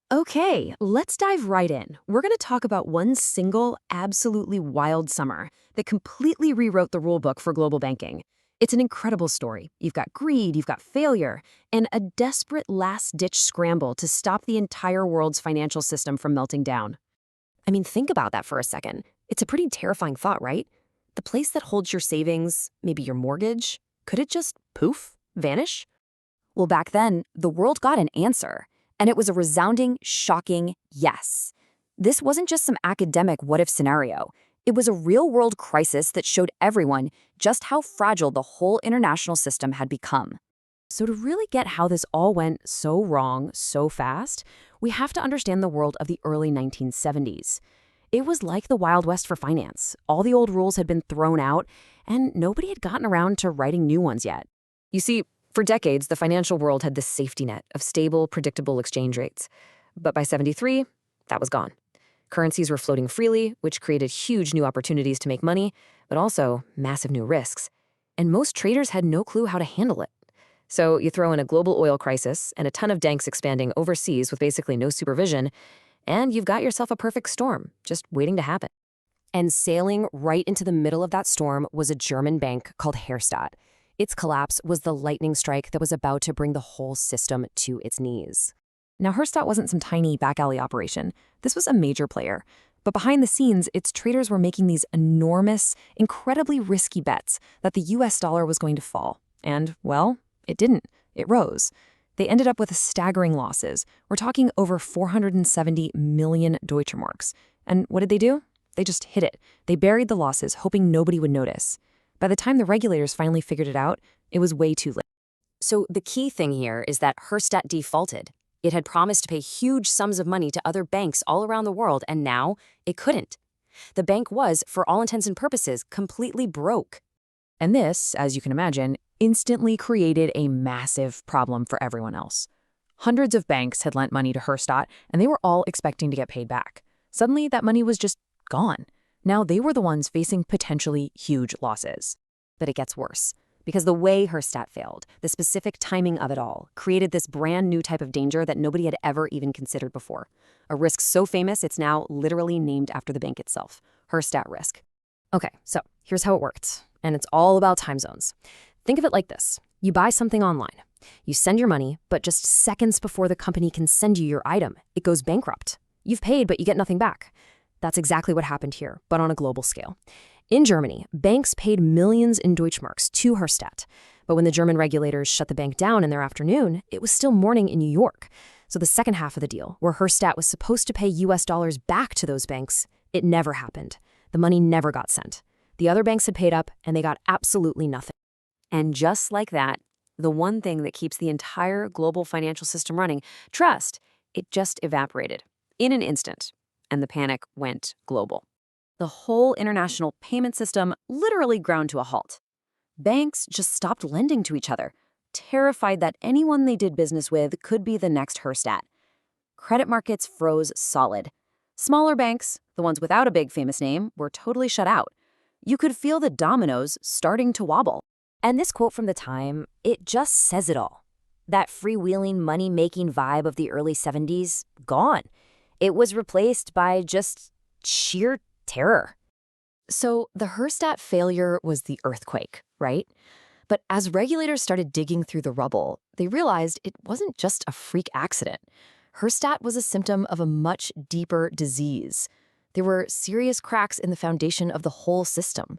Okay, let's dive right in. We're going to talk about one single, absolutely wild summer that completely rewrote the rulebook for global banking. It's an incredible story. You've got greed, you've got failure, and a desperate last-ditch scramble to stop the entire world's financial system from melting down. I mean, think about that for a second. It's a pretty terrifying thought, right? The place that holds your savings, maybe your mortgage, could it just poof, vanish? Well, back then, the world got an answer, and it was a resounding, shocking yes. This wasn't just some academic what-if scenario. It was a real-world crisis that showed everyone just how fragile the whole international system had become. So to really get how this all went so wrong so fast, we have to understand the world of the early 1970s. It was like the Wild West for finance. All the old rules had been thrown out, and nobody had gotten around to writing new ones yet. You see, for decades, the financial world had this safety net of stable, predictable exchange rates. But by '73, that was gone. Currencies were floating freely, which created huge new opportunities to make money, but also massive new risks. And most traders had no clue how to handle it. So you throw in a global oil crisis and a ton of banks expanding overseas with basically no supervision, and you've got yourself a perfect storm, just waiting to happen. And sailing right into the middle of that storm was a German bank called Herstatt. Its collapse was the lightning strike that was about to bring the whole system to its knees. Now, Herstatt wasn't some tiny back alley operation. This was a major player. But behind the scenes, its traders were making these enormous, incredibly risky bets that the US dollar was going to fall. And, well, it didn't. It rose. They ended up with staggering losses. We're talking over 470 million Deutschmarks. And what did they do? They just hid it. They buried the losses, hoping nobody would notice. By the time the regulators finally figured it out, it was way too late. So the key thing here is that Herstatt defaulted. It had promised to pay huge sums of money to other banks all around the world, and now it couldn't. The bank was, for all intents and purposes, completely broke. And this, as you can imagine, instantly created a massive problem for everyone else. Hundreds of banks had lent money to Herstatt, and they were all expecting to get paid back. Suddenly, that money was just gone. Now they were the ones facing potentially huge losses. But it gets worse, because the way Herstatt failed, the specific timing of it all, created this brand new type of danger that nobody had ever even considered before. A risk so famous it's now literally named after the bank itself, Herstatt risk. Okay, so here's how it worked, and it's all about time zones. Think of it like this. You buy something online. You send your money, but just seconds before the company can send you your item, it goes bankrupt. You've paid, but you get nothing back. That's exactly what happened here, but on a global scale. In Germany, banks paid millions in Deutschmarks to Herstatt. But when the German regulators shut the bank down in their afternoon, it was still morning in New York. So the second half of the deal, where Herstatt was supposed to pay US dollars back to those banks, it never happened. The money never got sent. The other banks had paid up, and they got absolutely nothing. And just like that, the one thing that keeps the entire global financial system running, trust, it just evaporated in an instant. And the panic went global. The whole international payment system literally ground to a halt. Banks just stopped lending to each other, terrified that anyone they did business with could be the next Herstatt. Credit markets froze solid. Smaller banks, the ones without a big famous name, were totally shut out. You could feel the dominoes starting to wobble. And this quote from the time, it just says it all. That freewheeling, money-making vibe of the early 70s, gone. It was replaced by just sheer terror. So the Herstatt failure was the earthquake, right? But as regulators started digging through the rubble, they realized it wasn't just a freak accident. Herstatt was a symptom of a much deeper disease. There were serious cracks in the foundation of the whole system.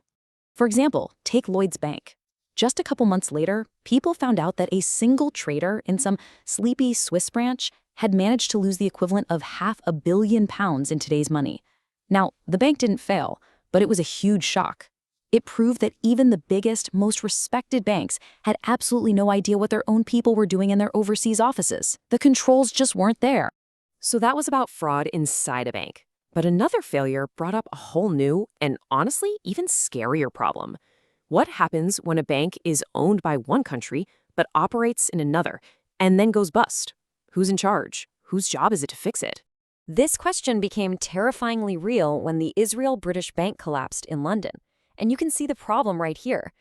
For example, take Lloyd's Bank. Just a couple months later, people found out that a single trader in some sleepy Swiss branch had managed to lose the equivalent of £500 million in today's money. Now, the bank didn't fail, but it was a huge shock. It proved that even the biggest, most respected banks had absolutely no idea what their own people were doing in their overseas offices. The controls just weren't there. So that was about fraud inside a bank. But another failure brought up a whole new and honestly even scarier problem. What happens when a bank is owned by one country but operates in another and then goes bust? Who's in charge? Whose job is it to fix it? This question became terrifyingly real when the Israel-British Bank collapsed in London. And you can see the problem right here.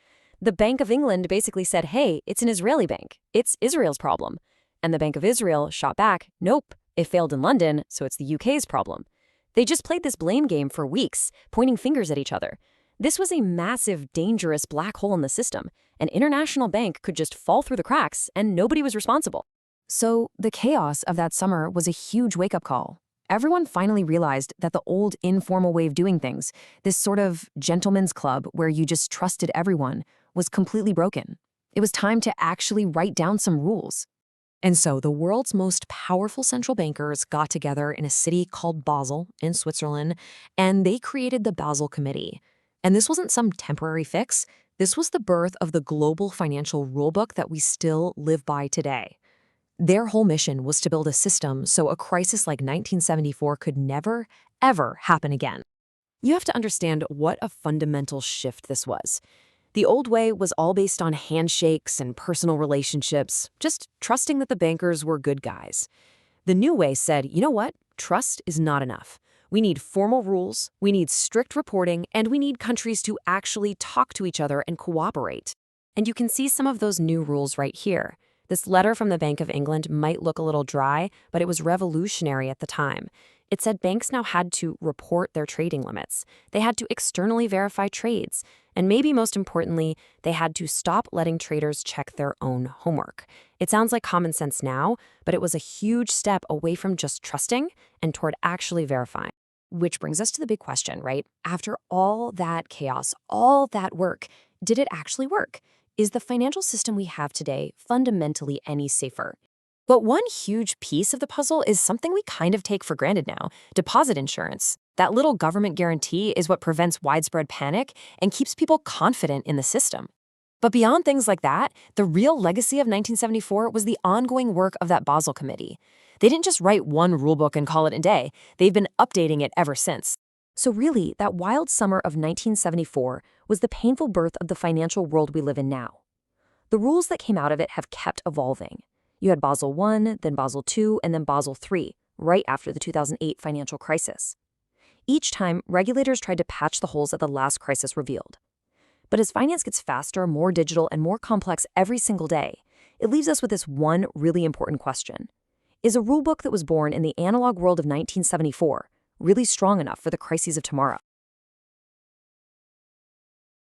The Bank of England basically said, hey, it's an Israeli bank. It's Israel's problem. And the Bank of Israel shot back, nope, It failed in London, so it's the UK's problem. They just played this blame game for weeks, pointing fingers at each other. This was a massive, dangerous black hole in the system. An international bank could just fall through the cracks, and nobody was responsible. So the chaos of that summer was a huge wake-up call. Everyone finally realized that the old informal way of doing things, this sort of gentleman's club where you just trusted everyone, was completely broken. It was time to actually write down some rules. And so the world's most powerful central bankers got together in a city called Basel in Switzerland, and they created the Basel Committee. And this wasn't some temporary fix. This was the birth of the global financial rulebook that we still live by today. Their whole mission was to build a system so a crisis like 1974 could never, ever happen again. You have to understand what a fundamental shift this was. The old way was all based on handshakes and personal relationships, just trusting that the bankers were good guys. The new way said, you know what? Trust is not enough. We need formal rules, we need strict reporting, and we need countries to actually talk to each other and cooperate. And you can see some of those new rules right here. This letter from the Bank of England might look a little dry, but it was revolutionary at the time. It said banks now had to report their trading limits. They had to externally verify trades. And maybe most importantly, they had to stop letting traders check their own homework. It sounds like common sense now, but it was a huge step away from just trusting and toward actually verifying. Which brings us to the big question, right? After all that chaos, all that work, did it actually work? Is the financial system we have today fundamentally any safer? But one huge piece of the puzzle is something we kind of take for granted now: deposit insurance. That little government guarantee is what prevents widespread panic and keeps people confident in the system. But beyond things like that, the real legacy of 1974 was the ongoing work of that Basel Committee. They didn't just write one rulebook and call it a day. They've been updating it ever since. So really, that wild summer of 1974 was the painful birth of the financial world we live in now. The rules that came out of it have kept evolving. You had Basel I, then Basel II, and then Basel III, right after the 2008 financial crisis. Each time, regulators tried to patch the holes that the last crisis revealed. But as finance gets faster, more digital, and more complex every single day, it leaves us with this one really important question. Is a rulebook that was born in the analog world of 1974 really strong enough for the crises of tomorrow?